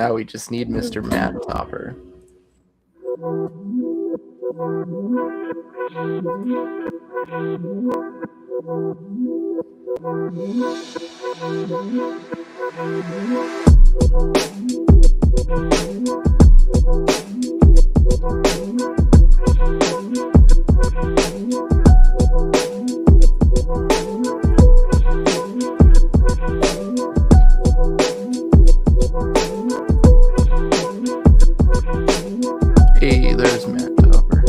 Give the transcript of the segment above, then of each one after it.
Now we just need Mr. Matt Topper. Hey, there's Matt Topper.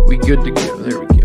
We good to go. There we go.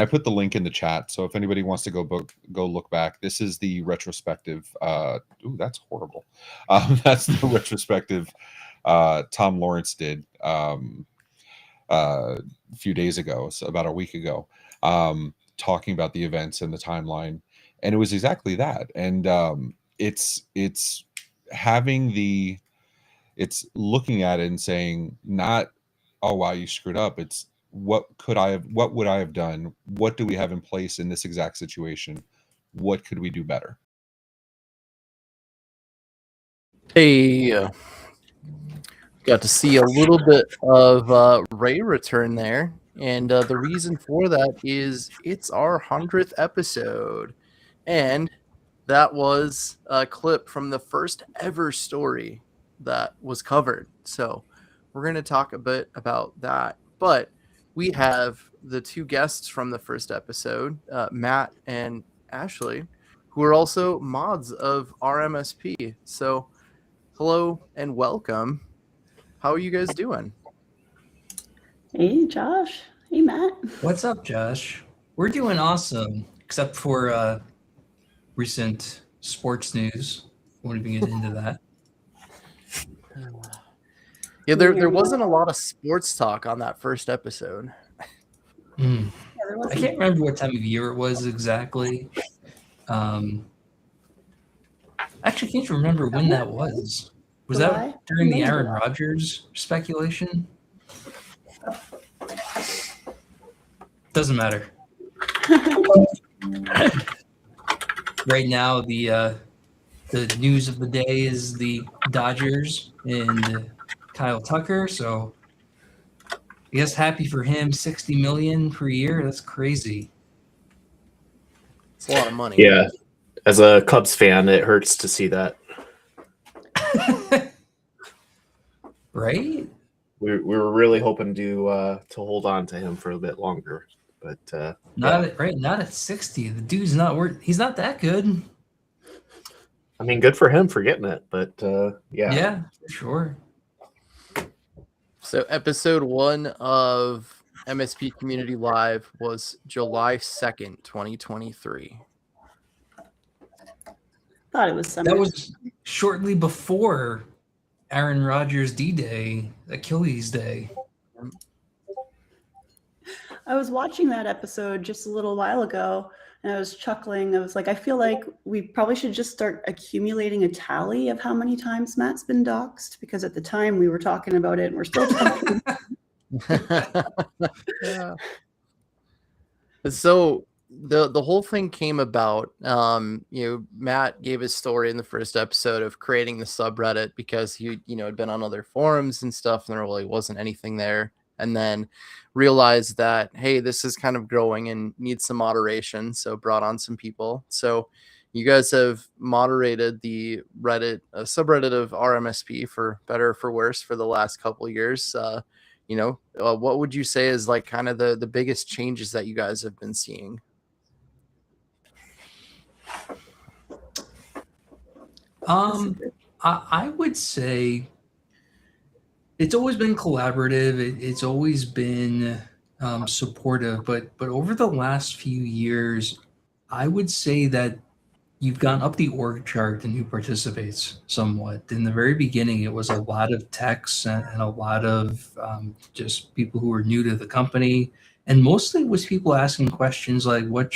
I put the link in the chat, so if anybody wants to go look back, this is the retrospective. Ooh, that's horrible. That's the retrospective Tom Lawrence did a few days ago, so about a week ago, talking about the events and the timeline, and it was exactly that. And it's looking at it and saying, not, oh wow, you screwed up. It's what would I have done? What do we have in place in this exact situation? What could we do better? Hey, got to see a little bit of Ray return there, and the reason for that is it's our 100th episode, and that was a clip from the first ever story that was covered. So we're going to talk a bit about that, but we have the two guests from the first episode, Matt and Ashley, who are also mods of RMSP. So hello and welcome. How are you guys doing? Hey, Josh. Hey, Matt. What's up, Josh? We're doing awesome, except for recent sports news. Won't even get into that. Yeah, there wasn't a lot of sports talk on that first episode. Yeah, I can't remember what time of year it was exactly. Actually, can't remember when that was. Was July? that during the Aaron July. Rodgers speculation? Doesn't matter. Right now, the news of the day is the Dodgers and Kyle Tucker. So I guess happy for him, $60 million per year. That's crazy. It's a lot of money. Yeah, as a Cubs fan, it hurts to see that. Right? We were really hoping to hold on to him for a bit longer, but Not at 60. The dude's not worth. He's not that good. I mean, good for him for getting it. But Yeah, for sure. So episode 1 of MSP Community Live was July 2nd, 2023. Thought it was summer. That was shortly before Aaron Rodgers' D-Day, Achilles Day. I was watching that episode just a little while ago, and I was chuckling. I was like, I feel like we probably should just start accumulating a tally of how many times Matt's been doxxed, because at the time we were talking about it, and we're still talking. Yeah. So the whole thing came about, Matt gave his story in the first episode of creating the subreddit because he had been on other forums and stuff, and there really wasn't anything there, and then realized that, hey, this is kind of growing and needs some moderation, so brought on some people. So you guys have moderated the Reddit subreddit of RMSP, for better or for worse, for the last couple of years. What would you say is like kind of the biggest changes that you guys have been seeing? I would say it's always been collaborative. It's always been supportive, but over the last few years, I would say that you've gone up the org chart and who participates somewhat. In the very beginning, it was a lot of techs and a lot of just people who were new to the company, and mostly it was people asking questions like, what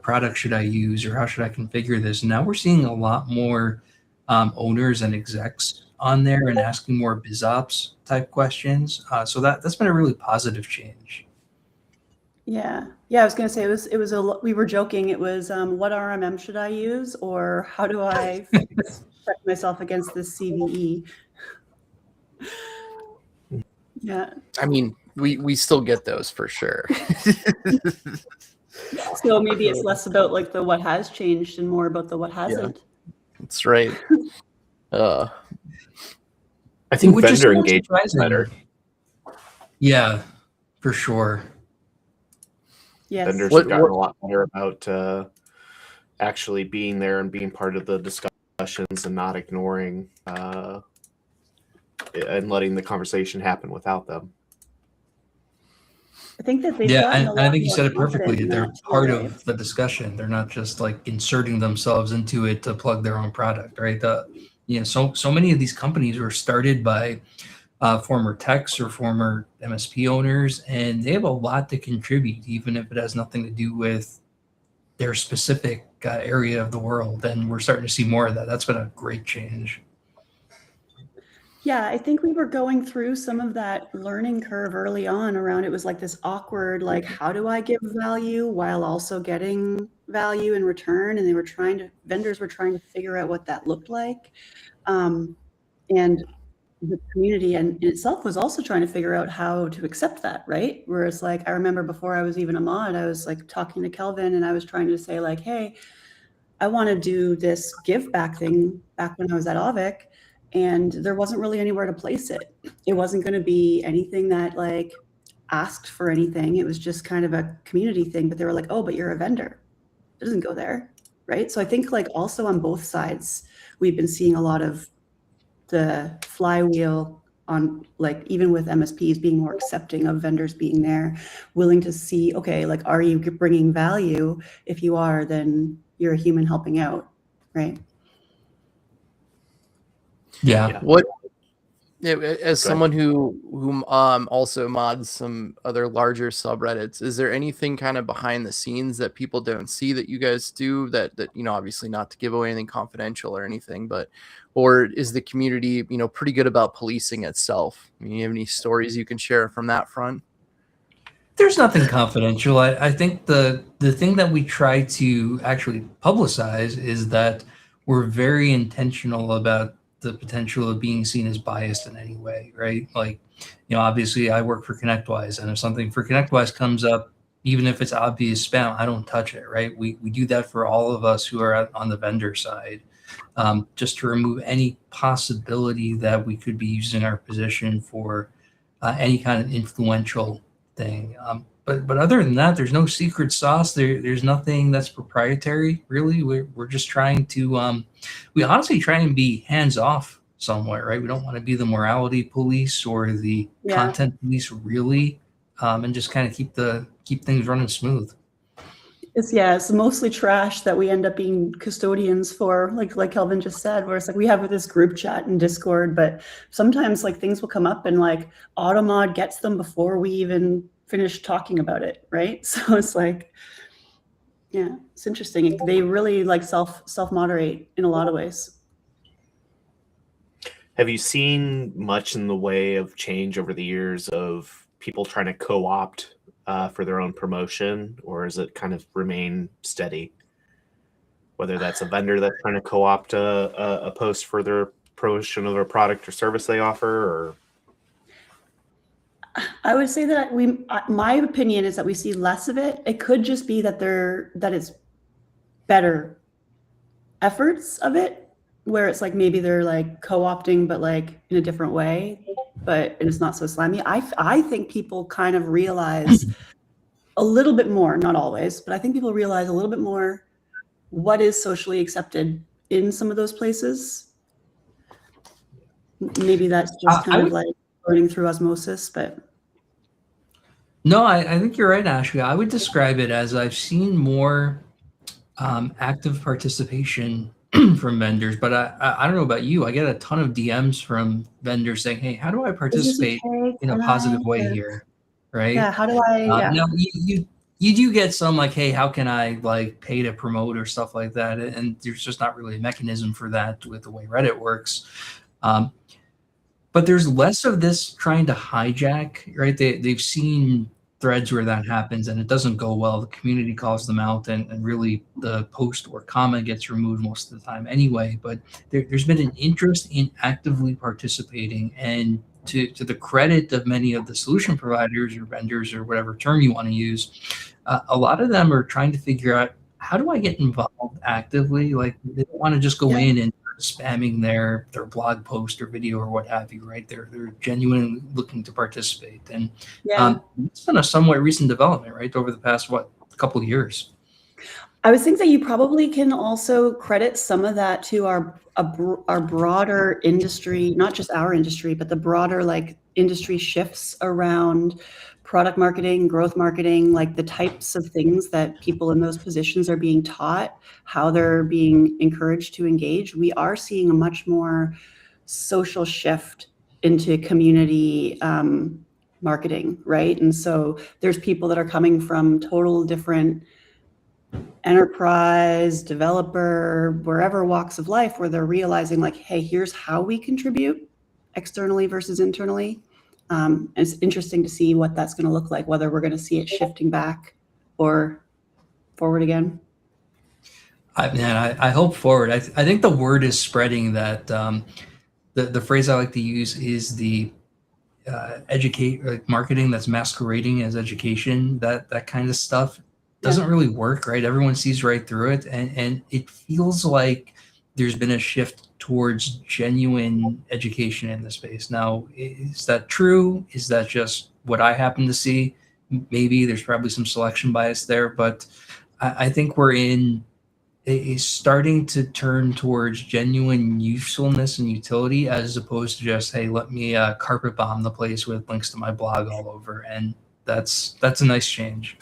product should I use, or how should I configure this? And now we're seeing a lot more owners and execs on there and asking more biz ops type questions. So that's been a really positive change. Yeah, I was gonna say we were joking. It was what RMM should I use, or how do I protect myself against this CVE? Yeah. I mean, we still get those for sure. So maybe it's less about like the what has changed and more about the what hasn't. That's right. I think Which is vendor so engagement is surprising. better. Yeah, for sure. Yes. Vendors have gotten a lot better about actually being there and being part of the discussions and not ignoring and letting the conversation happen without them. I think that they've Yeah, gotten a and I lot think you more said it confident perfectly. in They're that too, part right? of the discussion. They're not just like inserting themselves into it to plug their own product, right? So many of these companies were started by former techs or former MSP owners, and they have a lot to contribute, even if it has nothing to do with their specific area of the world. And we're starting to see more of that. That's been a great change. Yeah, I think we were going through some of that learning curve early on around it was like this awkward, like, how do I give value while also getting value in return? And vendors were trying to figure out what that looked like. And the community in itself was also trying to figure out how to accept that, right? Whereas like, I remember before I was even a mod, I was like talking to Kelvin and I was trying to say like, hey, I want to do this give back thing back when I was at Avik, and there wasn't really anywhere to place it. It wasn't going to be anything that like asked for anything. It was just kind of a community thing, but they were like, oh, but you're a vendor. It doesn't go there, right? So I think like also on both sides, we've been seeing a lot of the flywheel on like even with MSPs being more accepting of vendors being there, willing to see, okay, like, are you bringing value? If you are, then you're a human helping out, right? Yeah. What as ahead. someone who also mods some other larger subreddits, is there anything kind of behind the scenes that people don't see that you guys do that obviously not to give away anything confidential or anything, but or is the community pretty good about policing itself? I mean, you have any stories you can share from that front? There's nothing confidential. I think the thing that we try to actually publicize is that we're very intentional about the potential of being seen as biased in any way, right? Like, obviously I work for ConnectWise, and if something for ConnectWise comes up, even if it's obvious spam, I don't touch it, right? We do that for all of us who are on the vendor side, just to remove any possibility that we could be using our position for any kind of influential thing. But other than that, there's no secret sauce. There's nothing that's proprietary, really. We're just trying to we honestly try and be hands off somewhere, right? We don't want to be the morality police or the content police, really, and just kind of keep things running smooth. It's mostly trash that we end up being custodians for, like Kelvin just said, where it's like we have this group chat in Discord, but sometimes like things will come up and like Automod gets them before we even finish talking about it, right? So it's like, yeah, it's interesting. They really like self-moderate in a lot of ways. Have you seen much in the way of change over the years of people trying to co-opt for their own promotion, or is it kind of remain steady? Whether that's a vendor that's trying to co-opt a post for their promotion of a product or service they offer, or I would say that my opinion is that we see less of it. It could just be that it's better efforts of it, where it's like maybe they're like co-opting, but like in a different way, but it's not so slimy. I think people kind of realize a little bit more, not always, but I think people realize a little bit more what is socially accepted in some of those places. Maybe that's just kind of like learning through osmosis, but. No, I think you're right, Ashley. I would describe it as I've seen more active participation from vendors, but I don't know about you. I get a ton of DMs from vendors saying, "Hey, how do I participate in a positive way here?" Right? Yeah. How do I? Yeah. Now you do get some like, "Hey, how can I like pay to promote or stuff like that?" And there's just not really a mechanism for that with the way Reddit works. But there's less of this trying to hijack, right? They've seen threads where that happens and it doesn't go well. The community calls them out and really the post or comment gets removed most of the time anyway. But there's been an interest in actively participating, and to the credit of many of the solution providers or vendors or whatever term you want to use, a lot of them are trying to figure out, how do I get involved actively? Like they don't want to just go in and spamming their blog post or video or what have you, right? They're genuinely looking to participate, and it's been a somewhat recent development, right, over the past couple of years. I would think that you probably can also credit some of that to our broader industry, not just our industry, but the broader like industry shifts around product marketing, growth marketing, like the types of things that people in those positions are being taught, how they're being encouraged to engage. We are seeing a much more social shift into community marketing, right? And so there's people that are coming from total different enterprise, developer, wherever walks of life, where they're realizing like, hey, here's how we contribute externally versus internally. And it's interesting to see what that's going to look like, whether we're going to see it shifting back or forward again. I hope forward. I think the word is spreading that the phrase I like to use is the educate like marketing that's masquerading as education. That kind of stuff doesn't really work, right? Everyone sees right through it, and it feels like there's been a shift towards genuine education in the space. Now, is that true? Is that just what I happen to see? Maybe there's probably some selection bias there, but I think we're in is starting to turn towards genuine usefulness and utility as opposed to just, hey, let me carpet bomb the place with links to my blog all over. And that's a nice change.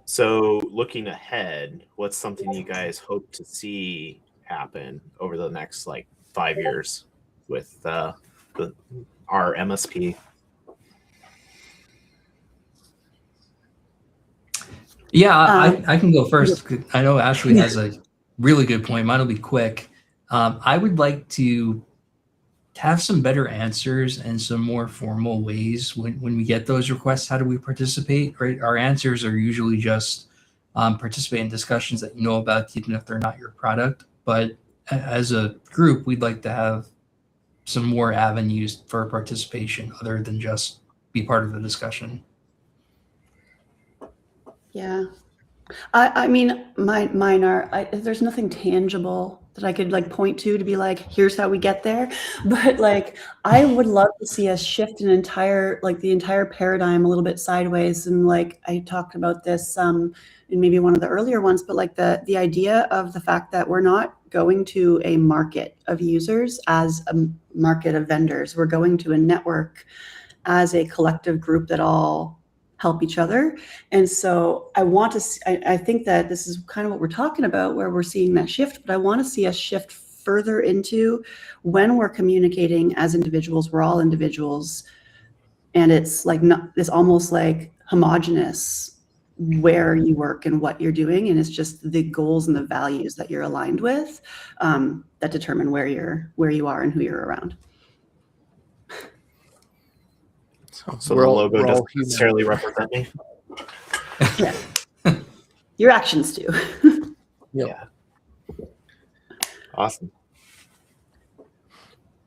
So looking ahead, what's something you guys hope to see happen over the next like 5 years with our MSP? Yeah, I can go first. I know Ashley has a really good point. Mine will be quick. I would like to have some better answers and some more formal ways when we get those requests. How do we participate? Right, our answers are usually just participate in discussions that you know about, even if they're not your product. But as a group, we'd like to have some more avenues for participation other than just be part of the discussion. Yeah. I mean, mine are, there's nothing tangible that I could like point to be like, here's how we get there. But like, I would love to see us shift the entire paradigm a little bit sideways. And like, I talked about this in maybe one of the earlier ones, but like the idea of the fact that we're not going to a market of users as a market of vendors. We're going to a network as a collective group that all help each other. And so I think that this is kind of what we're talking about, where we're seeing that shift, but I want to see us shift further into when we're communicating as individuals, we're all individuals. And it's like, it's almost like homogenous where you work and what you're doing. And it's just the goals and the values that you're aligned with that determine where you are and who you're around. So the logo doesn't necessarily represent me. Yeah. Your actions do. Yeah. Awesome.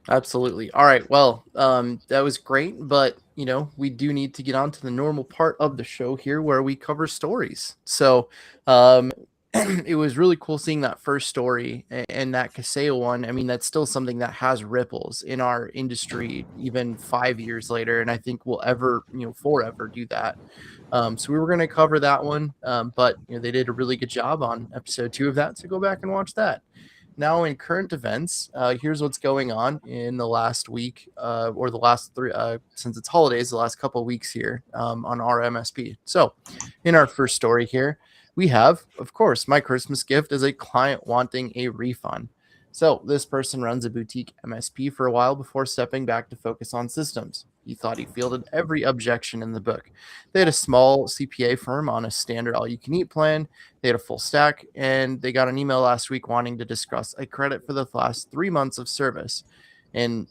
Absolutely. All right. Well, that was great, but we do need to get on to the normal part of the show here where we cover stories. So, it was really cool seeing that first story and that Kaseya one. I mean, that's still something that has ripples in our industry, even 5 years later. And I think we'll forever do that. So we were going to cover that one. But they did a really good job on episode 2 of that. So go back and watch that. Now in current events, here's what's going on in the last week or the last 3, since it's holidays, the last couple of weeks here on our MSP. So in our first story here, we have, of course, my Christmas gift is a client wanting a refund. So this person runs a boutique MSP for a while before stepping back to focus on systems. He thought he fielded every objection in the book. They had a small CPA firm on a standard all-you-can-eat plan. They had a full stack, and they got an email last week wanting to discuss a credit for the last 3 months of service. And,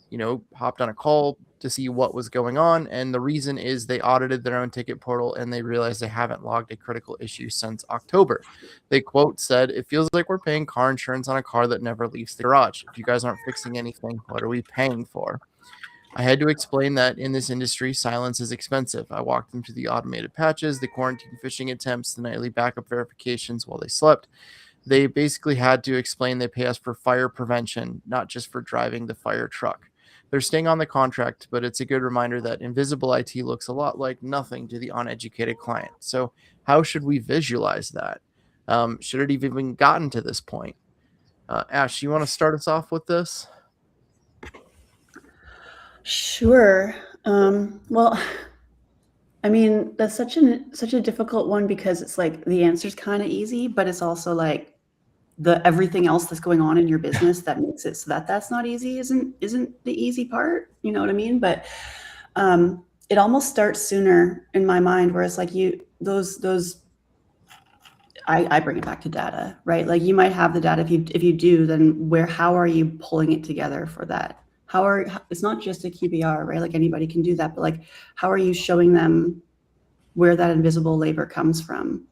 hopped on a call to see what was going on. And the reason is they audited their own ticket portal and they realized they haven't logged a critical issue since October. They quote said, "It feels like we're paying car insurance on a car that never leaves the garage. If you guys aren't fixing anything, what are we paying for?" I had to explain that in this industry, silence is expensive. I walked them through the automated patches, the quarantine phishing attempts, the nightly backup verifications while they slept. They basically had to explain they pay us for fire prevention, not just for driving the fire truck. They're staying on the contract, but it's a good reminder that invisible IT looks a lot like nothing to the uneducated client. So how should we visualize that? should it have even gotten to this point? Ash, you want to start us off with this? Sure. Well, I mean, that's such a difficult one because it's like the answer's kind of easy, but it's also like the everything else that's going on in your business that makes it so that that's not easy isn't the easy part. You know what I mean? But it almost starts sooner in my mind, where it's like I bring it back to data, right? Like you might have the data. If you do, then how are you pulling it together for that? It's not just a QBR, right? Like anybody can do that, but like, how are you showing them where that invisible labor comes from?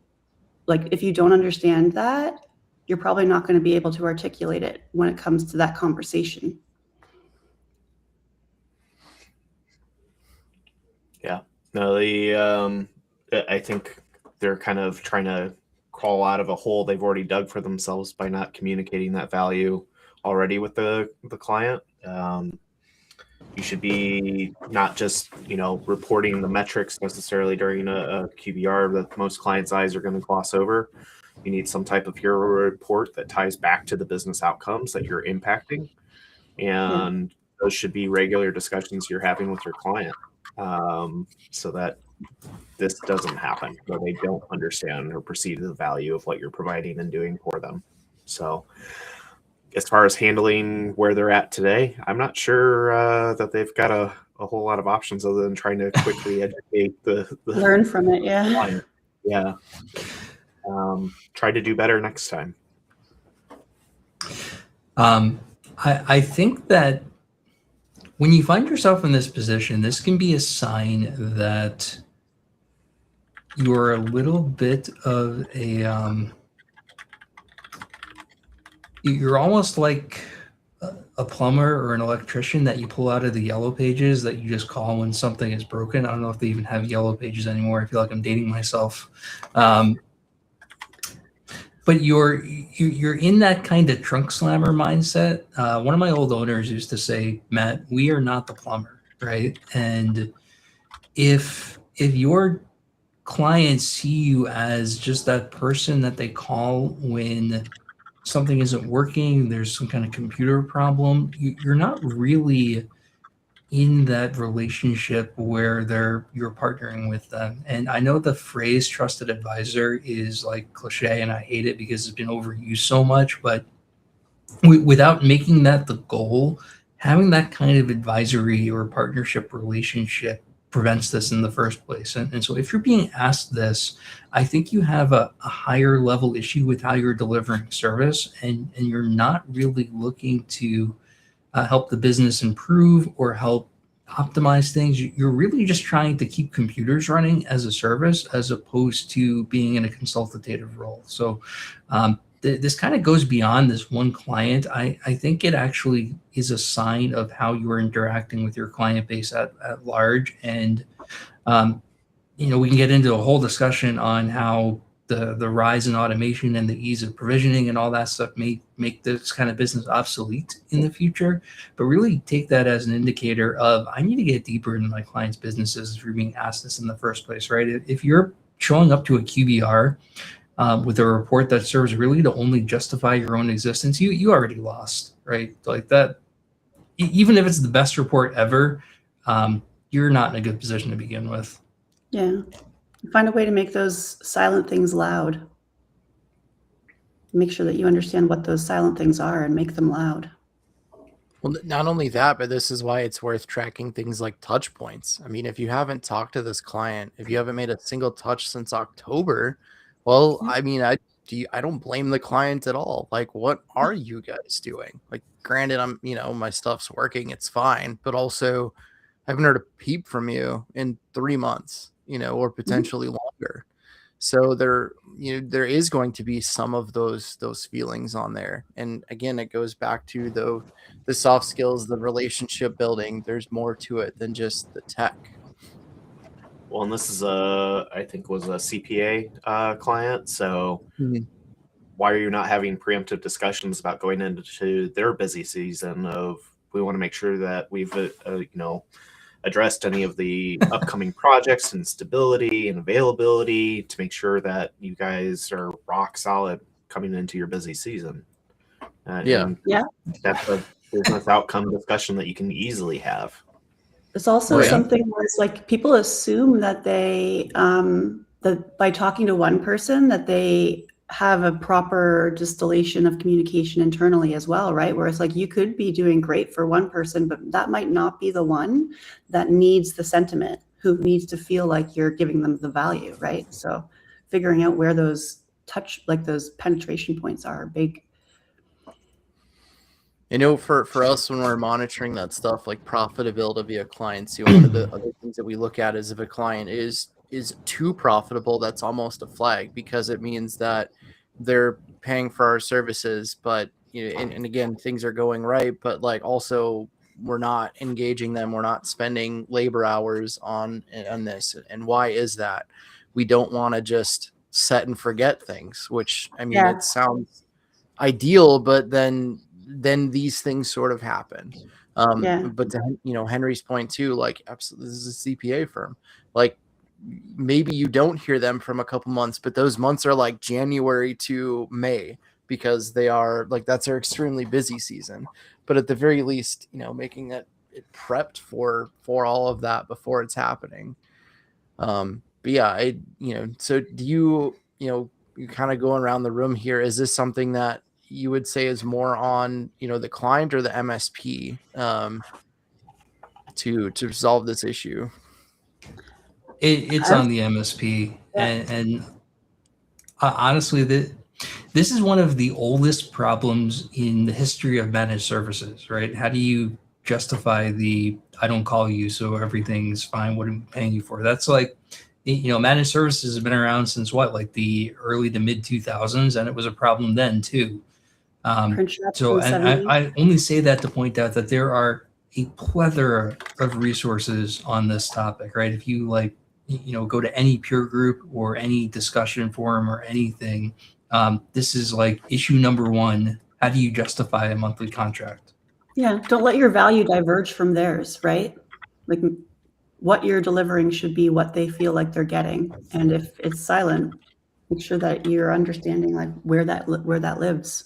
Like, if you don't understand that, you're probably not going to be able to articulate it when it comes to that conversation. Yeah. No, I think they're kind of trying to crawl out of a hole they've already dug for themselves by not communicating that value already with the client. You should be not just, reporting the metrics necessarily during a QBR that most clients' eyes are going to gloss over. You need some type of hero report that ties back to the business outcomes that you're impacting. And those should be regular discussions you're having with your client, so that this doesn't happen, where they don't understand or perceive the value of what you're providing and doing for them. So as far as handling where they're at today, I'm not sure that they've got a whole lot of options other than trying to quickly educate the learn from it. Yeah. client. Yeah. Try to do better next time. I think that when you find yourself in this position, this can be a sign that you're a little bit of you're almost like a plumber or an electrician that you pull out of the yellow pages that you just call when something is broken. I don't know if they even have yellow pages anymore. I feel like I'm dating myself. But you're in that kind of trunk slammer mindset. One of my old owners used to say, Matt, we are not the plumber, right? And if your clients see you as just that person that they call when something isn't working, there's some kind of computer problem, you're not really in that relationship where you're partnering with them. And I know the phrase trusted advisor is like cliche, and I hate it because it's been overused so much, but without making that the goal, having that kind of advisory or partnership relationship prevents this in the first place. And so if you're being asked this, I think you have a higher level issue with how you're delivering service, and you're not really looking to help the business improve or help optimize things. You're really just trying to keep computers running as a service as opposed to being in a consultative role. So this kind of goes beyond this one client. I think it actually is a sign of how you're interacting with your client base at large. And, we can get into a whole discussion on how the rise in automation and the ease of provisioning and all that stuff may make this kind of business obsolete in the future, but really take that as an indicator of, I need to get deeper into my clients' businesses if you're being asked this in the first place, right? If you're showing up to a QBR with a report that serves really to only justify your own existence, you already lost, right? Like that, even if it's the best report ever, you're not in a good position to begin with. Yeah. Find a way to make those silent things loud. Make sure that you understand what those silent things are and make them loud. Well, not only that, but this is why it's worth tracking things like touch points. I mean, if you haven't talked to this client, if you haven't made a single touch since October, well, I mean, I don't blame the client at all. Like, what are you guys doing? Like, granted, my stuff's working, it's fine, but also I haven't heard a peep from you in 3 months, or potentially longer. So there is going to be some of those feelings on there. And again, it goes back to the soft skills, the relationship building. There's more to it than just the tech. Well, and this is I think was a CPA client. So why are you not having preemptive discussions about going into their busy season of, we want to make sure that we've, addressed any of the upcoming projects and stability and availability to make sure that you guys are rock solid coming into your busy season. Yeah. And Yeah. that's a business outcome discussion that you can easily have. There's also Oh, yeah. something where it's like people assume that they that by talking to one person that they have a proper distillation of communication internally as well, right? Where it's like you could be doing great for one person, but that might not be the one that needs the sentiment, who needs to feel like you're giving them the value, right? So figuring out where those those penetration points are big. For us, when we're monitoring that stuff like profitability via clients, one of the other things that we look at is if a client is too profitable, that's almost a flag, because it means that they're paying for our services, but and again, things are going right, but like also we're not engaging them, we're not spending labor hours on this. And why is that? We don't want to just set and forget things, which Yeah. it sounds ideal, but then these things sort of happen. Yeah. But to Henry's point too, like absolutely, this is a CPA firm. Like maybe you don't hear them from a couple months, but those months are like January to May, because they are like, that's their extremely busy season. But at the very least, making it prepped for all of that before it's happening. But yeah, so do you kind of going around the room here, is this something that you would say is more on the client or the MSP to resolve this issue? It's on the MSP, and honestly, this is one of the oldest problems in the history of managed services, right? How do you justify the I don't call you, so everything's fine, what am I paying you for? That's like, managed services have been around since what, like the early to mid 2000s, and it was a problem then too. So, and I only say that to point out that there are a plethora of resources on this topic, right? If you go to any peer group or any discussion forum or anything, this is like issue number one. How do you justify a monthly contract? Yeah, don't let your value diverge from theirs, right? Like what you're delivering should be what they feel like they're getting. And if it's silent, make sure that you're understanding like where that lives.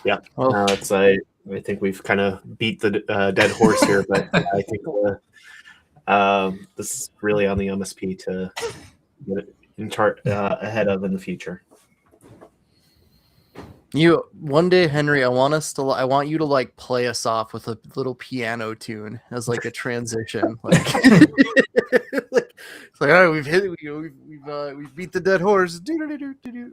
Yeah, well, I think we've kind of beat the dead horse here, but I think this is really on the MSP to get it in chart ahead of in the future. One day, Henry, I want you to like play us off with a little piano tune as like a transition. Like, it's like, all right, we've hit, we've beat the dead horse.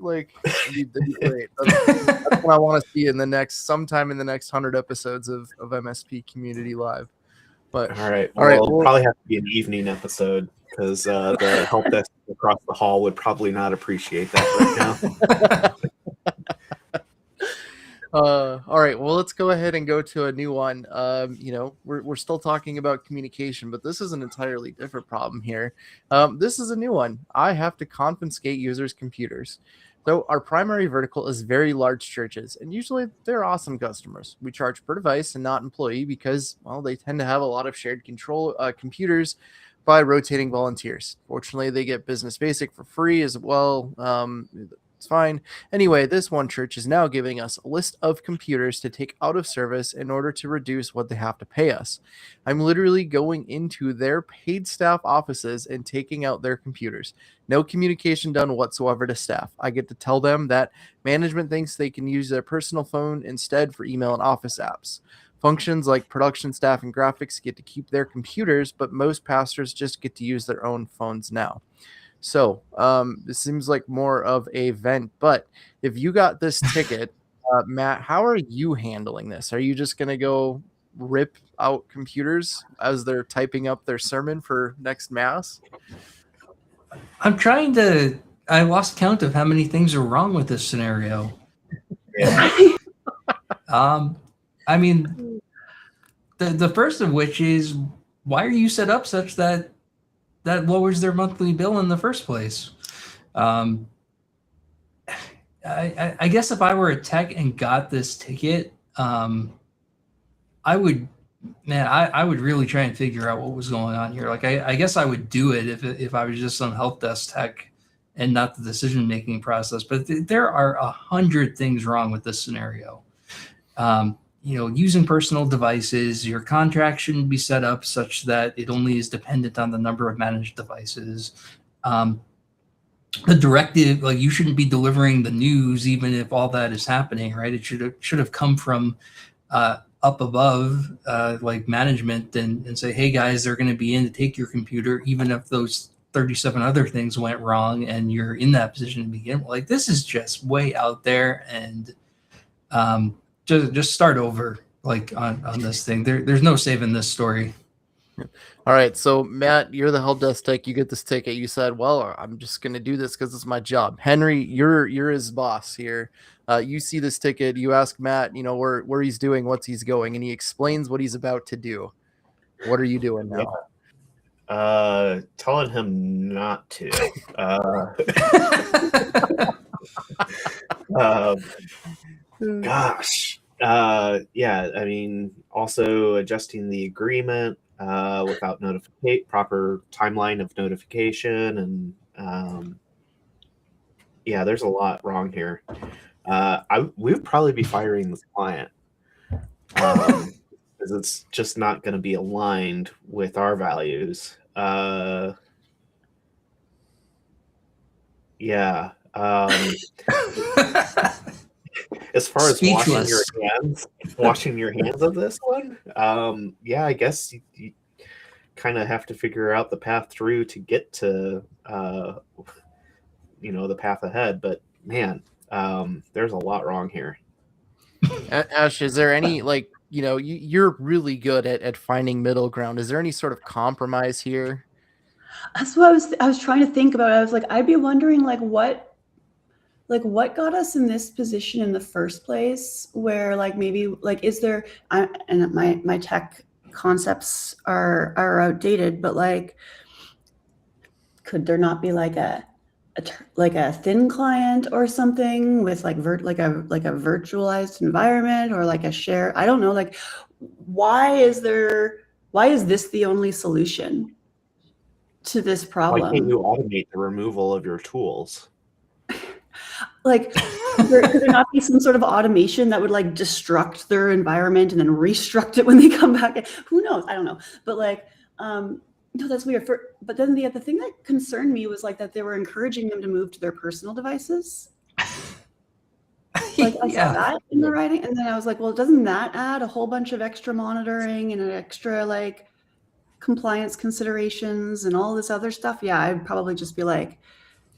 Like, that'd be great. That's what I want to see sometime in the next 100 episodes of MSP Community Live. But all right, it'll probably have to be an evening episode, because the help desk across the hall would probably not appreciate that right now. All right, well, let's go ahead and go to a new one. We're still talking about communication, but this is an entirely different problem here. This is a new one. I have to confiscate users' computers. So our primary vertical is very large churches, and usually they're awesome customers. We charge per device and not employee because, well, they tend to have a lot of shared control computers by rotating volunteers. Fortunately, they get Business Basic for free as well. It's fine. Anyway, this one church is now giving us a list of computers to take out of service in order to reduce what they have to pay us. I'm literally going into their paid staff offices and taking out their computers. No communication done whatsoever to staff. I get to tell them that management thinks they can use their personal phone instead for email and office apps. Functions like production staff and graphics get to keep their computers, but most pastors just get to use their own phones now. So this seems like more of a vent, but if you got this ticket, Matt, how are you handling this? Are you just going to go rip out computers as they're typing up their sermon for next Mass? I lost count of how many things are wrong with this scenario. Yeah. I mean, the first of which is, why are you set up such that lowers their monthly bill in the first place? I guess if I were a tech and got this ticket, I would Man, I would really try and figure out what was going on here. Like, I guess I would do it if I was just some help desk tech and not the decision-making process. But there are 100 things wrong with this scenario. Using personal devices, your contract shouldn't be set up such that it only is dependent on the number of managed devices. The directive, like, you shouldn't be delivering the news even if all that is happening, right? It should have come from up above, like management, and say, hey guys, they're going to be in to take your computer, even if those 37 other things went wrong and you're in that position to begin with. Like, this is just way out there, and just start over, like, on this thing. There's no saving this story. All right, so Matt, you're the help desk tech. You get this ticket. You said, "Well, I'm just going to do this because it's my job." Henry, you're his boss here. You see this ticket. You ask Matt, where he's doing, what's he's going, and he explains what he's about to do. What are you doing now? Telling him not to. Gosh. Yeah, I mean, also adjusting the agreement without proper timeline of notification, and yeah, there's a lot wrong here. We would probably be firing this client because it's just not going to be aligned with our values. Yeah. As far as washing your hands of this one, yeah, I guess you kind of have to figure out the path through to get to the path ahead. But man, there's a lot wrong here. Ash, is there any, like, you're really good at finding middle ground. Is there any sort of compromise here? That's what I was trying to think about. I was like, I'd be wondering, what got us in this position in the first place, where, like, maybe, like, is there, and my tech concepts are outdated, but, like, could there not be like a thin client or something with like a virtualized environment, or like a share? I don't know. Like, why is this the only solution to this problem? Why can't you automate the removal of your tools? Like, could there not be some sort of automation that would, like, destruct their environment and then restruct it when they come back? Who knows? I don't know. But, like, no, that's weird. But then the thing that concerned me was, like, that they were encouraging them to move to their personal devices. Like, I saw that in the writing, and then I was like, well, doesn't that add a whole bunch of extra monitoring and an extra, like, compliance considerations and all this other stuff? Yeah, I'd probably just be like,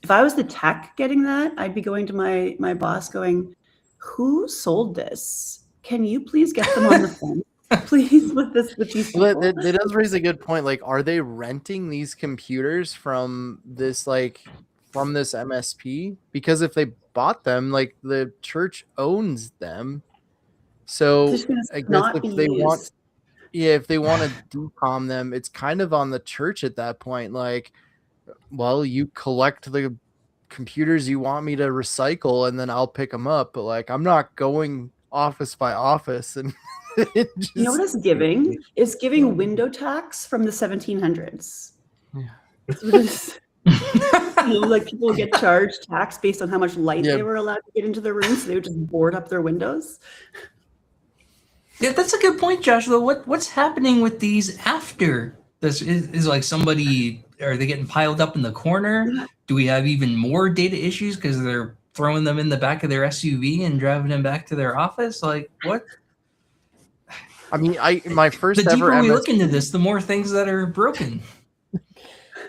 if I was the tech getting that, I'd be going to my boss going, who sold this? Can you please get them on the phone, please, with these people? Well, that does raise a good point. Like, are they renting these computers from this MSP? Because if they bought them, like, the church owns them. So I guess if they want to decom them, it's kind of on the church at that point. Like, well, you collect the computers you want me to recycle, and then I'll pick them up. But, like, I'm not going office by office. And you know what it's giving? It's giving window tax from the 1700s. Yeah. Like, people get charged tax based on how much light they were allowed to get into their rooms, so they would just board up their windows. Yeah, that's a good point, Josh. Though, what's happening with these after this? Is like, somebody, are they getting piled up in the corner? Do we have even more data issues because they're throwing them in the back of their SUV and driving them back to their office? Like, what? I mean, my first the ever deeper we look into this, the more things that are broken.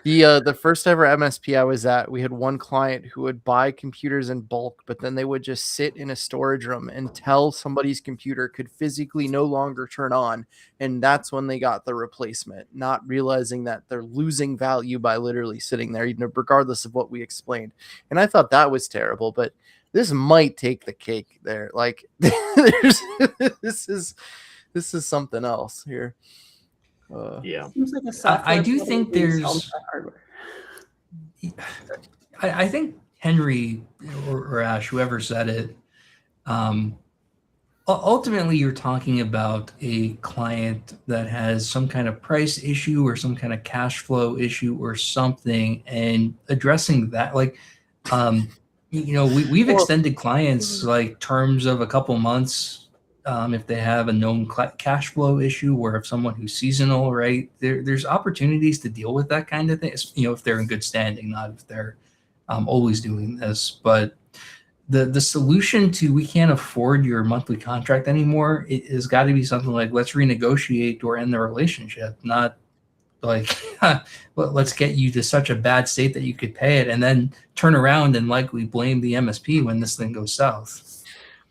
The first ever MSP I was at, we had one client who would buy computers in bulk, but then they would just sit in a storage room until somebody's computer could physically no longer turn on, and that's when they got the replacement, not realizing that they're losing value by literally sitting there, regardless of what we explained. And I thought that was terrible, but this might take the cake there. Like, this is something else here. Yeah, seems like a software. I do think there's. I think Henry or Ash, whoever said it, ultimately you're talking about a client that has some kind of price issue or some kind of cash flow issue or something, and addressing that, like, we've Well, extended clients like terms of a couple months, if they have a known cash flow issue, or if someone who's seasonal, right? There's opportunities to deal with that kind of thing, if they're in good standing, not if they're always doing this. But the solution to we can't afford your monthly contract anymore, it has got to be something like, let's renegotiate or end the relationship, not like let's get you to such a bad state that you could pay it and then turn around and likely blame the MSP when this thing goes south.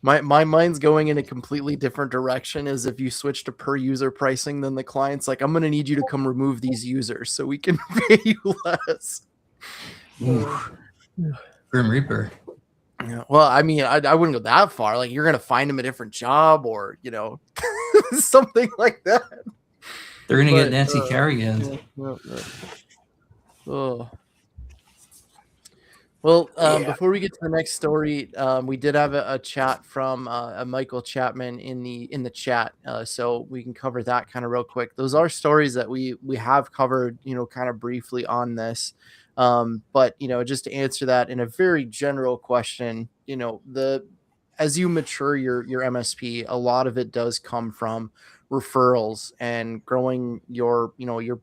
My mind's going in a completely different direction. Is if you switch to per user pricing, then the client's like, I'm going to need you to come remove these users so we can pay you less. Ooh. Grim Reaper. Yeah, well, I mean, I wouldn't go that far. Like, you're going to find them a different job or, something like that. They're going to get Nancy Kerrigan. Oh. Well, before we get to the next story, we did have a chat from a Michael Chapman in the chat, so we can cover that kind of real quick. Those are stories that we have covered, kind of briefly on this, but just to answer that in a very general question, as you mature your MSP, a lot of it does come from referrals and growing your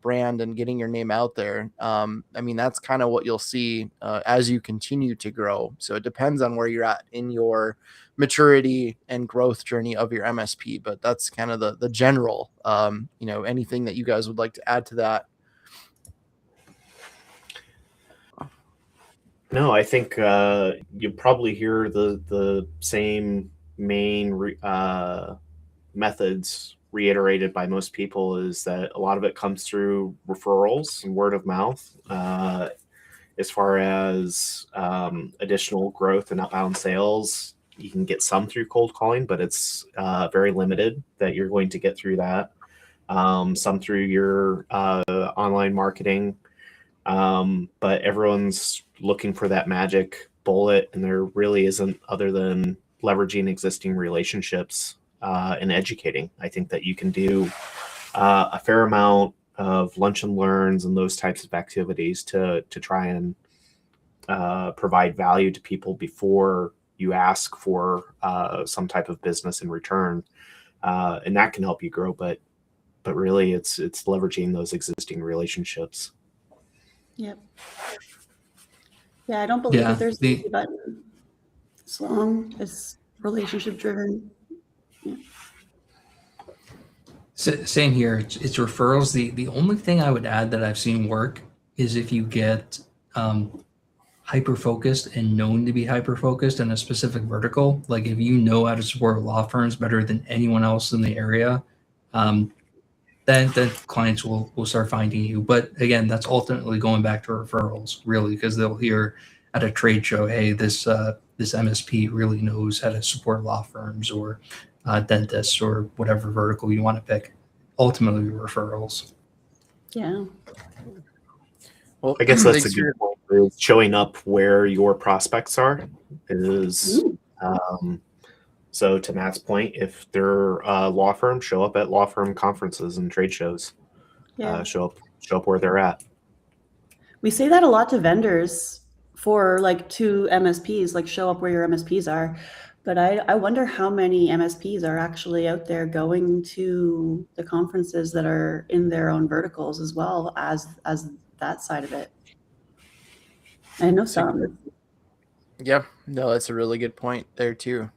brand and getting your name out there. I mean, that's kind of what you'll see as you continue to grow. So it depends on where you're at in your maturity and growth journey of your MSP, but that's kind of the general, anything that you guys would like to add to that. No, I think you probably hear the same main methods reiterated by most people, is that a lot of it comes through referrals and word of mouth. As far as additional growth and outbound sales, you can get some through cold calling, but it's very limited that you're going to get through that. Some through your online marketing. But everyone's looking for that magic bullet, and there really isn't, other than leveraging existing relationships and educating. I think that you can do a fair amount of lunch and learns and those types of activities to try and provide value to people before you ask for some type of business in return, and that can help you grow. But really, it's leveraging those existing relationships. Yep. Yeah, I don't believe that there's an easy button as long as relationship driven. Yeah. Same here. It's referrals. The only thing I would add that I've seen work is if you get hyper focused and known to be hyper focused in a specific vertical. Like if you know how to support law firms better than anyone else in the area, then clients will start finding you. But again, that's ultimately going back to referrals, really, because they'll hear at a trade show, hey, this MSP really knows how to support law firms or dentists or whatever vertical you want to pick. Ultimately, referrals. Yeah. Well, I guess that's a good point. Is showing up where your prospects are is. So to Matt's point, if they're a law firm, show up at law firm conferences and trade shows. Yeah. Show up where they're at. We say that a lot to vendors for to MSPs, like show up where your MSPs are. But I wonder how many MSPs are actually out there going to the conferences that are in their own verticals as well as that side of it. I know some. Yeah, no, that's a really good point there too.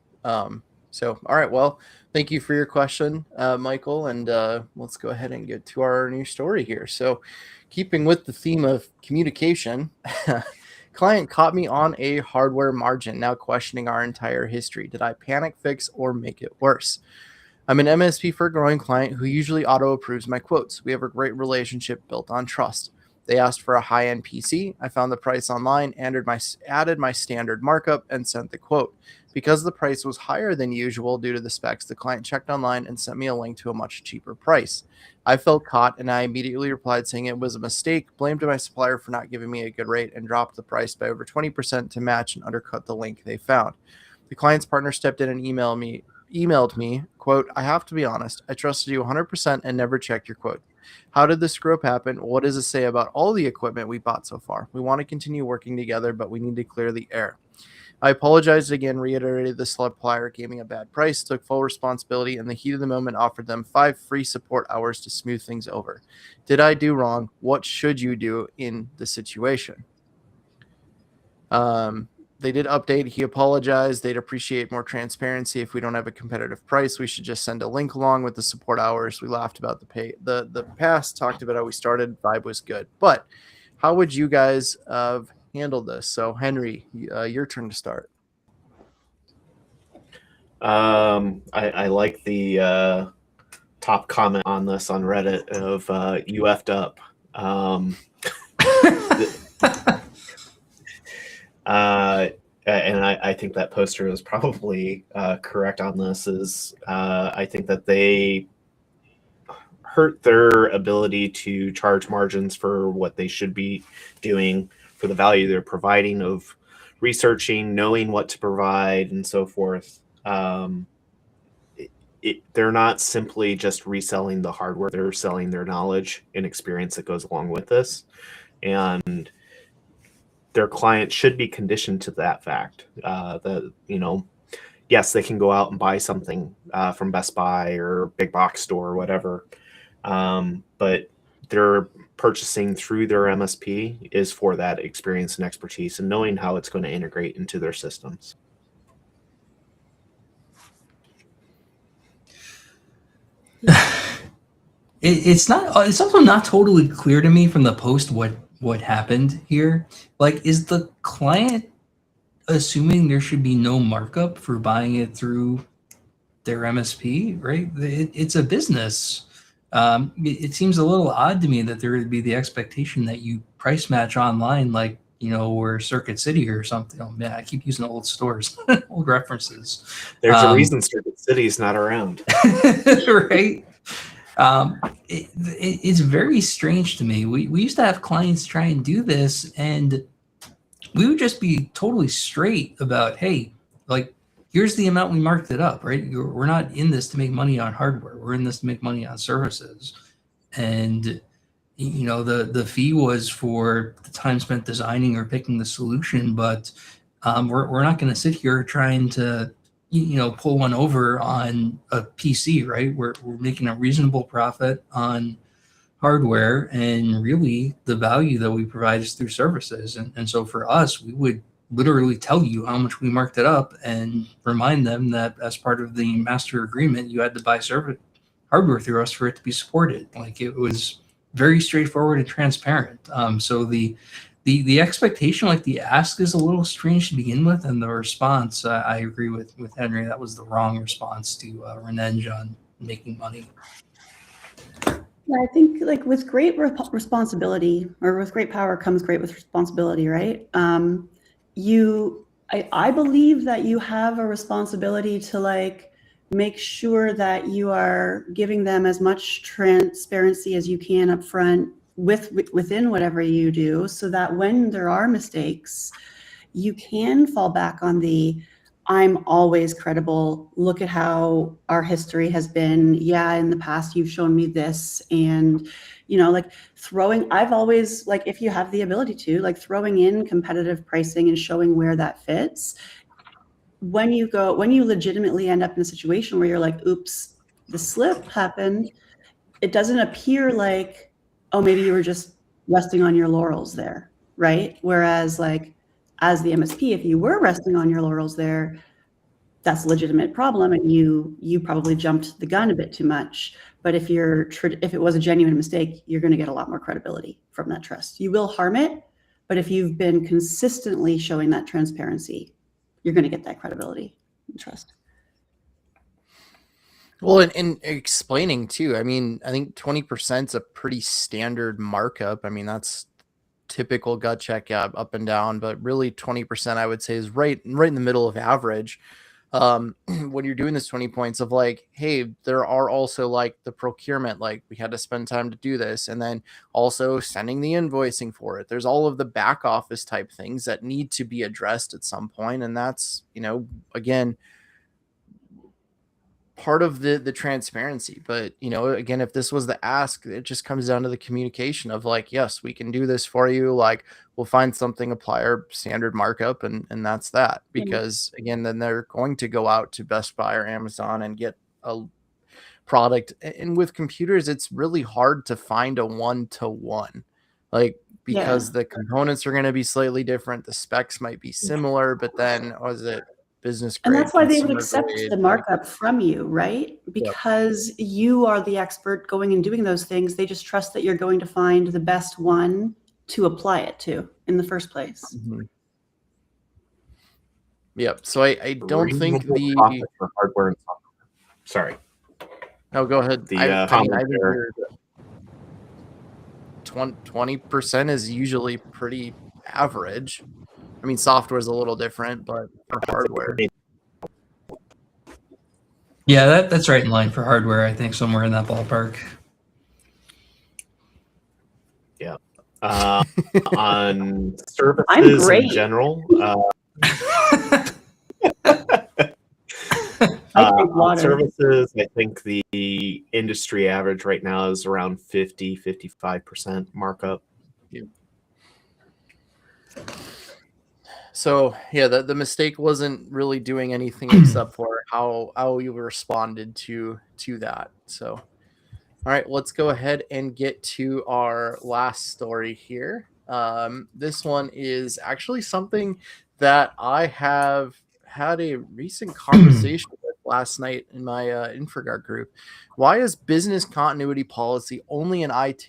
So, all right, well, thank you for your question, Michael, and let's go ahead and get to our new story here. So, keeping with the theme of communication, client caught me on a hardware margin, now questioning our entire history. Did I panic fix or make it worse? I'm an MSP for a growing client who usually auto-approves my quotes. We have a great relationship built on trust. They asked for a high-end PC. I found the price online, added my standard markup, and sent the quote. Because the price was higher than usual due to the specs, the client checked online and sent me a link to a much cheaper price. I felt caught, and I immediately replied saying it was a mistake, blamed my supplier for not giving me a good rate, and dropped the price by over 20% to match and undercut the link they found. The client's partner stepped in and emailed emailed me, quote, "I have to be honest. I trusted you 100% and never checked your quote. How did this screw up happen? What does it say about all the equipment we bought so far? We want to continue working together, but we need to clear the air. I apologized again, reiterated the supplier gave me a bad price, took full responsibility, in the heat of the moment offered them 5 free support hours to smooth things over. Did I do wrong? What should you do in the situation?" They did update. He apologized. They'd appreciate more transparency. If we don't have a competitive price, we should just send a link along with the support hours. We laughed about the past, talked about how we started. Vibe was good. But how would you guys have handled this? So, Henry, your turn to start. I like the top comment on this on Reddit of you effed up. And I think that poster is probably correct on this. I think that they hurt their ability to charge margins for what they should be doing, for the value they're providing of researching, knowing what to provide, and so forth. They're not simply just reselling the hardware; they're selling their knowledge and experience that goes along with this, and their clients should be conditioned to that fact. That, you know, yes, they can go out and buy something from Best Buy or big box store or whatever, but they're purchasing through their MSP is for that experience and expertise and knowing how it's going to integrate into their systems. It's also not totally clear to me from the post what happened here. Like, is the client assuming there should be no markup for buying it through their MSP, right? It's a business. It seems a little odd to me that there would be the expectation that you price match online, like, you know, or Circuit City or something. Oh man, I keep using old stores, old references. There's a reason Circuit City is not around. Right? It's very strange to me. We used to have clients try and do this, and we would just be totally straight about, hey, like, here's the amount we marked it up, right? We're not in this to make money on hardware. We're in this to make money on services. And, you know, the fee was for the time spent designing or picking the solution, but we're not going to sit here trying to, you know, pull one over on a PC, right? We're making a reasonable profit on hardware, and really the value that we provide is through services. And so for us, we would literally tell you how much we marked it up and remind them that as part of the master agreement, you had to buy hardware through us for it to be supported. Like, it was very straightforward and transparent. So the expectation, like the ask, is a little strange to begin with, and the response, I agree with Henry, that was the wrong response to renege on making money. Yeah, I think, like, with great responsibility, or with great power comes great with responsibility, right? I believe that you have a responsibility to, like, make sure that you are giving them as much transparency as you can up front within whatever you do, so that when there are mistakes, you can fall back on the I'm always credible. Look at how our history has been. Yeah, in the past, you've shown me this. And, you know, like, I've always, like, if you have the ability to, like, throwing in competitive pricing and showing where that fits. When you legitimately end up in a situation where you're like, oops, the slip happened, it doesn't appear like, oh, maybe you were just resting on your laurels there, right? Whereas, like, as the MSP, if you were resting on your laurels there, that's a legitimate problem, and you probably jumped the gun a bit too much. But if it was a genuine mistake, you're going to get a lot more credibility from that trust. You will harm it, but if you've been consistently showing that transparency, you're going to get that credibility and trust. Well, and explaining too, I mean, I think 20% is a pretty standard markup. I mean, that's typical gut check, up and down, but really 20% I would say is right in the middle of average. When you're doing this 20 points of, like, hey, there are also, like, the procurement, like, we had to spend time to do this, and then also sending the invoicing for it. There's all of the back office type things that need to be addressed at some point. And that's, you know, again, part of the transparency. But again, if this was the ask, it just comes down to the communication of like, yes, we can do this for you, like we'll find something, apply our standard markup, and that's that. Because again, then they're going to go out to Best Buy or Amazon and get a product. And with computers, it's really hard to find a one-to-one, like, because the components are going to be slightly different, the specs might be similar, but then was it business grade, and that's why they would consumer accept grade, the markup from you, right? Because you are the expert going and doing those things. They just trust that you're going to find the best one to apply it to in the first place. Yep. So I don't think Reasonable profit for hardware and software. Sorry. No, go ahead. The I comment think there. 20% is usually pretty average. I mean, software is a little different, but for hardware. Yeah, that's right in line for hardware. I think somewhere in that ballpark. Yeah. On services I'm great. in general, I drink on water. services, I think the industry average right now is around 50-55% markup. So yeah, the mistake wasn't really doing anything except for how you responded to that. So, all right, let's go ahead and get to our last story here. This one is actually something that I have had a recent conversation with last night in my Infraguard group. Why is business continuity policy only an IT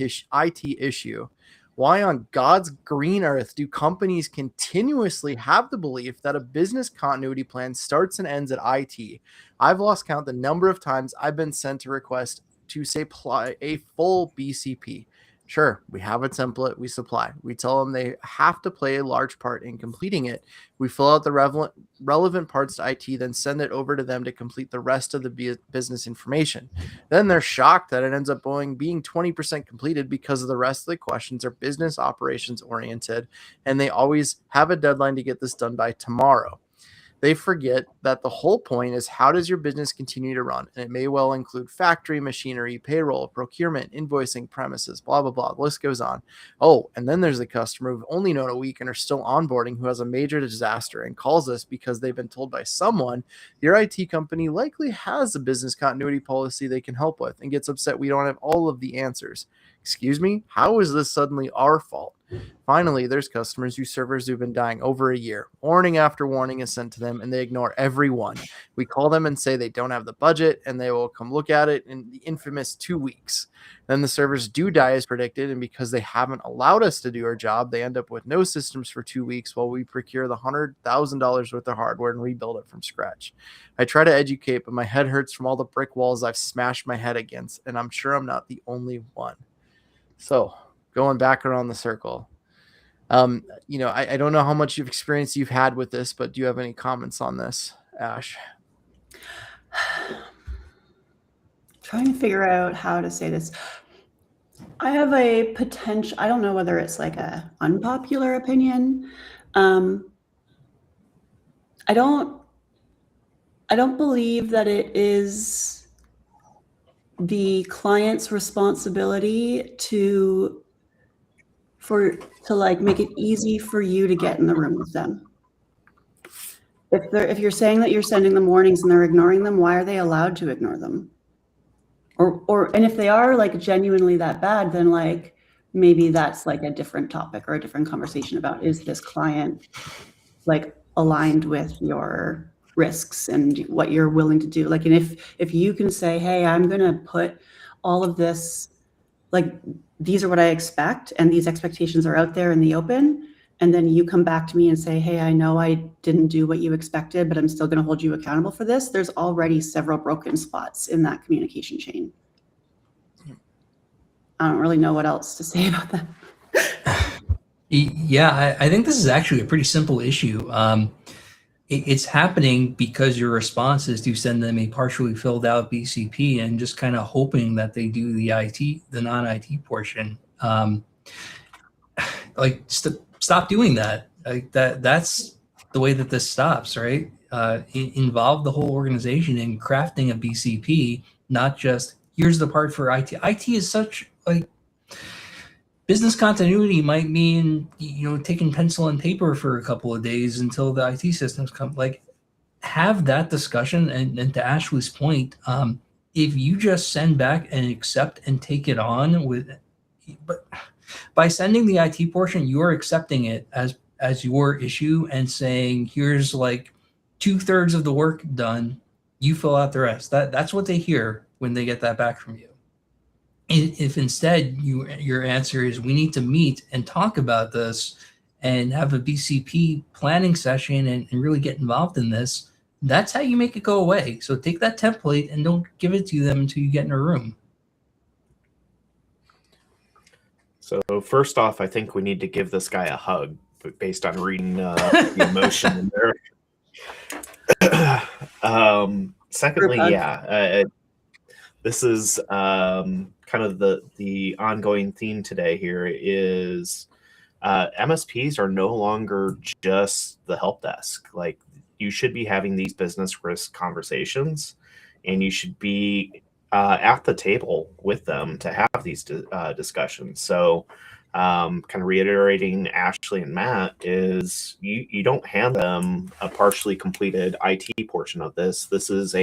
issue? Why on God's green earth do companies continuously have the belief that a business continuity plan starts and ends at IT? I've lost count the number of times I've been sent a request to supply a full BCP. Sure, we have a template we supply. We tell them they have to play a large part in completing it. We fill out the relevant parts to IT, then send it over to them to complete the rest of the business information. Then they're shocked that it ends up being 20% completed because of the rest of the questions are business operations oriented, and they always have a deadline to get this done by tomorrow. They forget that the whole point is, how does your business continue to run? And it may well include factory, machinery, payroll, procurement, invoicing, premises, blah, blah, blah. The list goes on. Oh, and then there's the customer who've only known a week and are still onboarding, who has a major disaster and calls us because they've been told by someone your IT company likely has a business continuity policy they can help with, and gets upset we don't have all of the answers. Excuse me? How is this suddenly our fault? Finally, there's customers whose servers have been dying over a year. Warning after warning is sent to them, and they ignore every one. We call them and say they don't have the budget, and they will come look at it in the infamous 2 weeks. Then the servers do die as predicted, and because they haven't allowed us to do our job, they end up with no systems for 2 weeks while we procure the $100,000 worth of hardware and rebuild it from scratch. I try to educate, but my head hurts from all the brick walls I've smashed my head against, and I'm sure I'm not the only one. So, going back around the circle. I don't know how much experience you've had with this, but do you have any comments on this, Ash? Trying to figure out how to say this. I have a potential, I don't know whether it's like a unpopular opinion. I don't believe that it is the client's responsibility to like make it easy for you to get in the room with them. If you're saying that you're sending them warnings and they're ignoring them, why are they allowed to ignore them? And if they are like genuinely that bad, then like maybe that's like a different topic or a different conversation about, is this client like aligned with your risks and what you're willing to do? Like, and if you can say, hey, I'm gonna put all of this, like, these are what I expect, and these expectations are out there in the open, and then you come back to me and say, hey, I know I didn't do what you expected, but I'm still going to hold you accountable for this. There's already several broken spots in that communication chain. I don't really know what else to say about that. Yeah, I think this is actually a pretty simple issue. It's happening because your response is to send them a partially filled out BCP and just kind of hoping that they do the non-IT portion. Stop doing that. Like that's the way that this stops, right? involve the whole organization in crafting a BCP, not just here's the part for IT. IT is such like business continuity might mean, taking pencil and paper for a couple of days until the IT systems come. Like, have that discussion. And to Ashley's point, if you just send back and accept and take it on but by sending the IT portion, you're accepting it as your issue and saying, here's like 2/3 of the work done. You fill out the rest. That's what they hear when they get that back from you. If instead your answer is we need to meet and talk about this and have a BCP planning session and really get involved in this, that's how you make it go away. So take that template and don't give it to them until you get in a room. So first off, I think we need to give this guy a hug based on reading the emotion in there. Secondly, this is kind of the ongoing theme today here is MSPs are no longer just the help desk. Like, you should be having these business risk conversations, and you should be at the table with them to have these discussions. So kind of reiterating Ashley and Matt is you don't hand them a partially completed IT portion of this. This is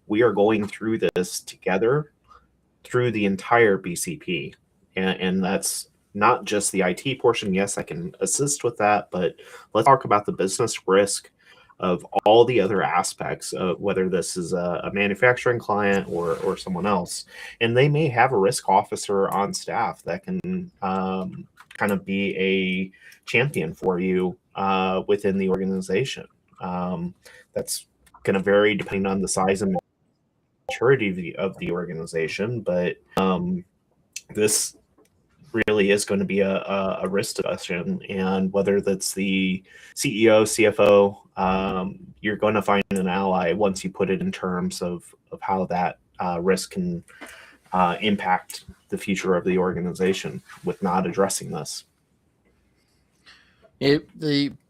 we are going through this together through the entire BCP. And that's not just the IT portion. Yes, I can assist with that, but let's talk about the business risk of all the other aspects of whether this is a manufacturing client or someone else. And they may have a risk officer on staff that can kind of be a champion for you within the organization. That's going to vary depending on the size and maturity of the organization, but this really is going to be a risk discussion, and whether that's the CEO, CFO, you're going to find an ally once you put it in terms of how that risk can impact the future of the organization with not addressing this.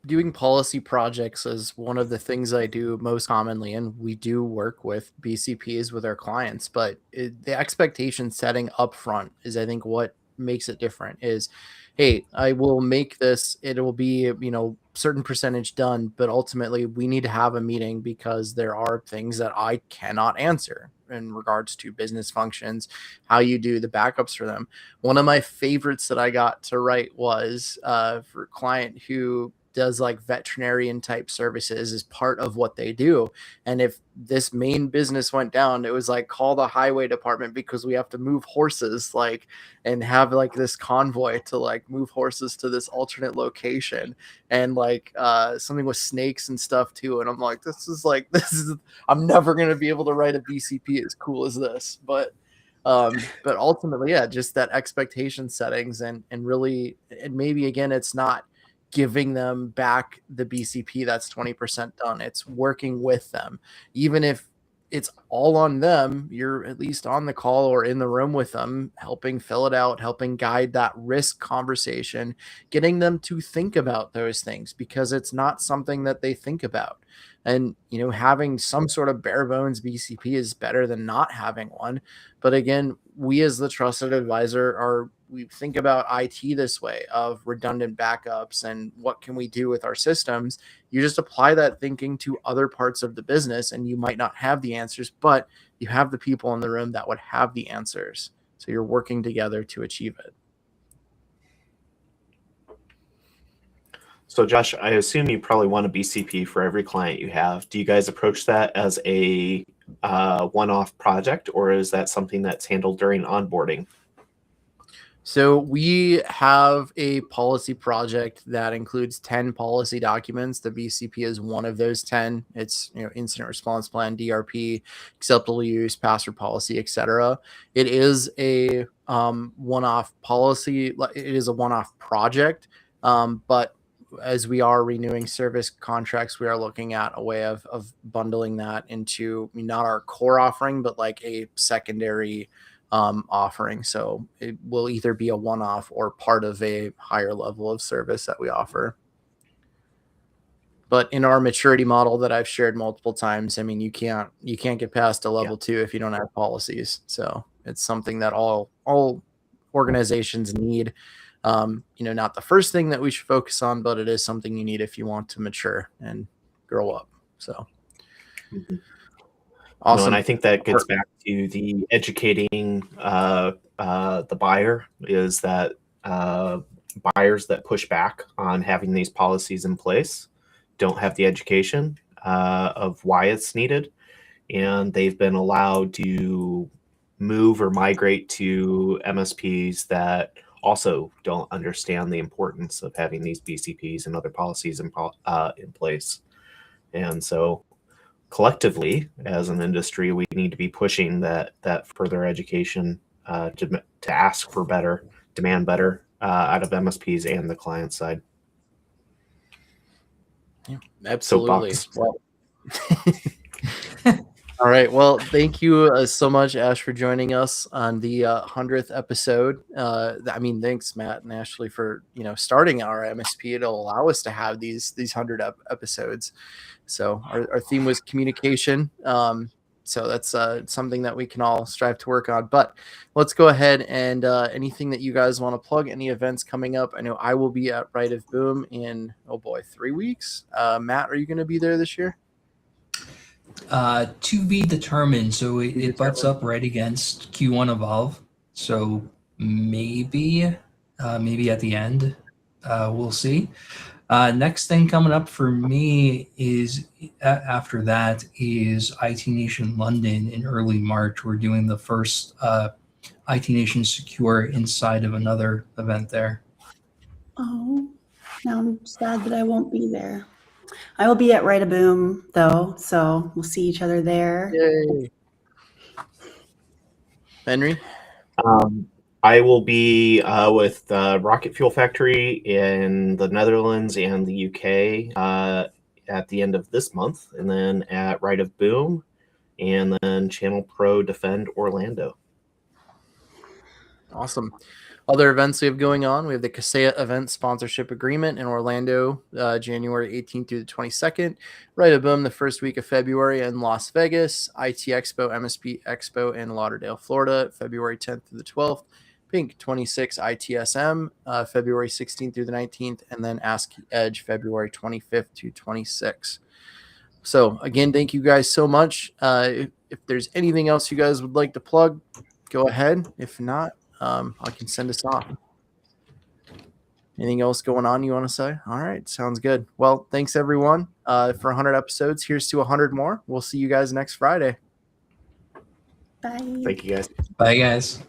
Doing policy projects is one of the things I do most commonly, and we do work with BCPs with our clients, but the expectation setting up front is, I think, what makes it different is, hey, I will make this, it will be, certain percentage done, but ultimately we need to have a meeting because there are things that I cannot answer in regards to business functions, how you do the backups for them. One of my favorites that I got to write was for a client who does like veterinarian type services as part of what they do. And if this main business went down, it was like, call the highway department because we have to move horses, like, and have like this convoy to like move horses to this alternate location, and like something with snakes and stuff too. And I'm like, I'm never going to be able to write a BCP as cool as this. But ultimately, yeah, just that expectation settings and really, and maybe again, it's not giving them back the BCP that's 20% done. It's working with them. Even if it's all on them, you're at least on the call or in the room with them, helping fill it out, helping guide that risk conversation, getting them to think about those things because it's not something that they think about. And, having some sort of bare bones BCP is better than not having one. But again, we as the trusted advisor we think about IT this way of redundant backups and what can we do with our systems. You just apply that thinking to other parts of the business, and you might not have the answers, but you have the people in the room that would have the answers. So you're working together to achieve it. So Josh, I assume you probably want a BCP for every client you have. Do you guys approach that as a one-off project, or is that something that's handled during onboarding? So we have a policy project that includes 10 policy documents. The BCP is one of those 10. It's incident response plan, DRP, acceptable use, password policy, etc. It is a one-off policy. It is a one-off project, but as we are renewing service contracts, we are looking at a way of bundling that into not our core offering, but like a secondary offering. So it will either be a one-off or part of a higher level of service that we offer. But in our maturity model that I've shared multiple times, I mean, you can't get past a level 2 if you don't have policies. So it's something that all organizations need. Not the first thing that we should focus on, but it is something you need if you want to mature and grow up. So awesome. No, and I think that gets back to the educating the buyer, is that buyers that push back on having these policies in place don't have the education of why it's needed, and they've been allowed to move or migrate to MSPs that also don't understand the importance of having these BCPs and other policies in place. And so collectively, as an industry, we need to be pushing that further education to ask for better, demand better out of MSPs and the client side. Yeah, absolutely. Soapbox. Well, all right. Well, thank you so much, Ash, for joining us on the 100th episode. Thanks, Matt and Ashley, for starting our MSP. It'll allow us to have these 100 episodes. So our theme was communication. So that's something that we can all strive to work on. But let's go ahead and anything that you guys want to plug, any events coming up. I know I will be at Right of Boom in 3 weeks. Matt, are you going to be there this year? To be determined. So it butts up right against Q1 Evolve. So maybe at the end, we'll see. Next thing coming up for me is after that is IT Nation London in early March. We're doing the first IT Nation Secure inside of another event there. Oh, now I'm sad that I won't be there. I will be at Right a Boom though, so we'll see each other there. Yay. Henry? I will be with Rocket Fuel Factory in the Netherlands and the UK at the end of this month, and then at Right of Boom, and then Channel Pro Defend Orlando. Awesome. Other events we have going on, we have the Kaseya event sponsorship agreement in Orlando, January 18th through the 22nd. Right of Boom the first week of February in Las Vegas. IT Expo, MSP Expo in Lauderdale, Florida, February 10th through the 12th. Pink 26 ITSM, February 16th through the 19th, and then Ask Edge, February 25th to 26th. So again, thank you guys so much. If there's anything else you guys would like to plug, go ahead. If not, I can send us off. Anything else going on you want to say? All right, sounds good. Well, thanks everyone for 100 episodes. Here's to 100 more. We'll see you guys next Friday. Bye. Thank you, guys. Bye, guys.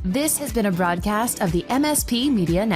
This has been a broadcast of the MSP Media Network.